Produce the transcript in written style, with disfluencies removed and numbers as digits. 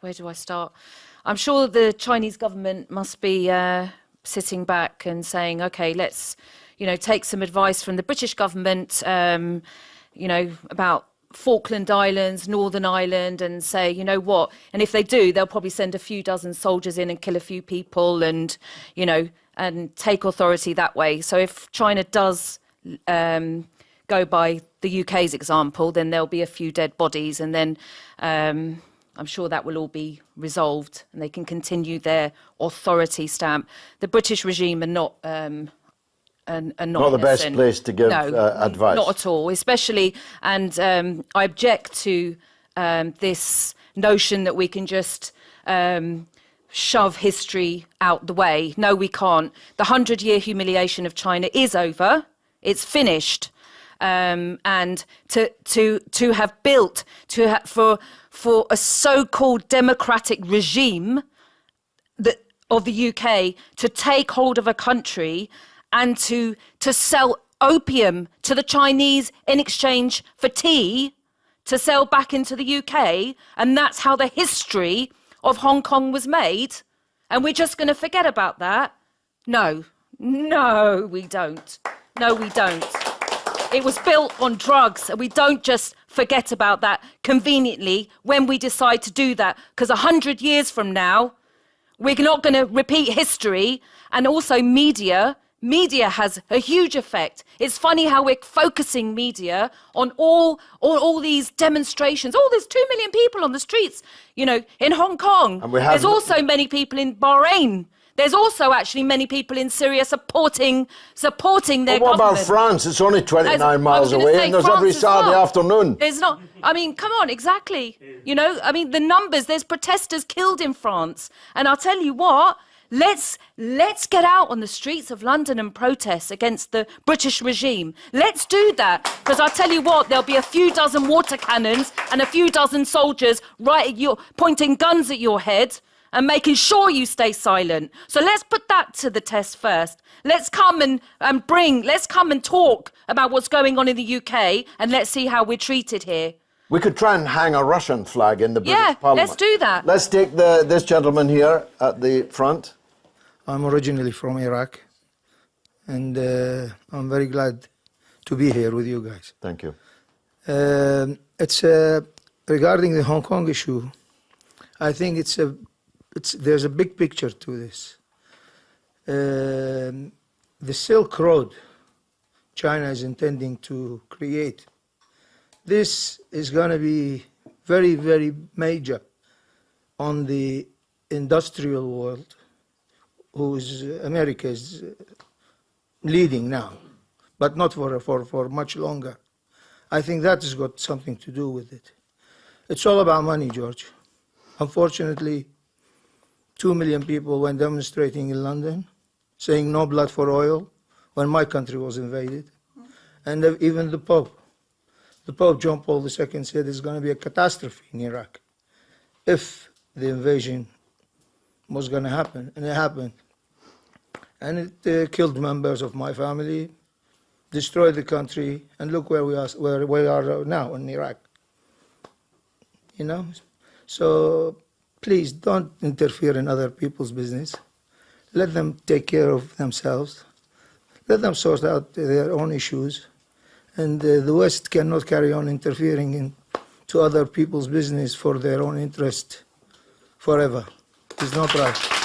where do I start? I'm sure the Chinese government must be sitting back and saying, okay, let's, take some advice from the British government, about Falkland Islands, Northern Ireland, and say, you know what? And if they do, they'll probably send a few dozen soldiers in and kill a few people and, and take authority that way. So if China does go by the UK's example, then there'll be a few dead bodies, and then I'm sure that will all be resolved and they can continue their authority stamp. The British regime are not not the best place to give advice. Not at all, especially, and I object to this notion that we can just shove history out the way. No, we can't. The 100-year humiliation of China is over. It's finished. And to have built for a so-called democratic regime of the UK to take hold of a country and to sell opium to the Chinese in exchange for tea, to sell back into the UK, and that's how the history of Hong Kong was made, and we're just going to forget about that? No, we don't. No, we don't. It was built on drugs, and we don't just forget about that conveniently when we decide to do that, because 100 years from now, we're not going to repeat history. And also media has a huge effect. It's funny how we're focusing media on all these demonstrations. Oh, there's 2 million people on the streets, in Hong Kong. And there's also many people in Bahrain. There's also actually many people in Syria supporting their government. What about France? It's only 29 miles away, and there's every Saturday afternoon. There's not. I mean, come on, exactly. The numbers. There's protesters killed in France, and I'll tell you what. Let's get out on the streets of London and protest against the British regime. Let's do that, because I'll tell you what, there'll be a few dozen water cannons and a few dozen soldiers pointing guns at your head and making sure you stay silent. So let's put that to the test first. Let's come let's come and talk about what's going on in the UK, and let's see how we're treated here. We could try and hang a Russian flag in the British Parliament. Let's do that. Let's take this gentleman here at the front. I'm originally from Iraq, and I'm very glad to be here with you guys. Thank you. It's regarding the Hong Kong issue. I think there's a big picture to this. The Silk Road China is intending to create. This is going to be very, very major on the industrial world, whose America is leading now, but not for much longer. I think that has got something to do with it. It's all about money, George. Unfortunately, 2 million people went demonstrating in London, saying no blood for oil, when my country was invaded. And even the Pope John Paul II said it's going to be a catastrophe in Iraq if the invasion was going to happen, and it happened. And it killed members of my family, destroyed the country, and look where we are now in Iraq. So please don't interfere in other people's business. Let them take care of themselves. Let them sort out their own issues. And the West cannot carry on interfering into other people's business for their own interest forever. It's not right.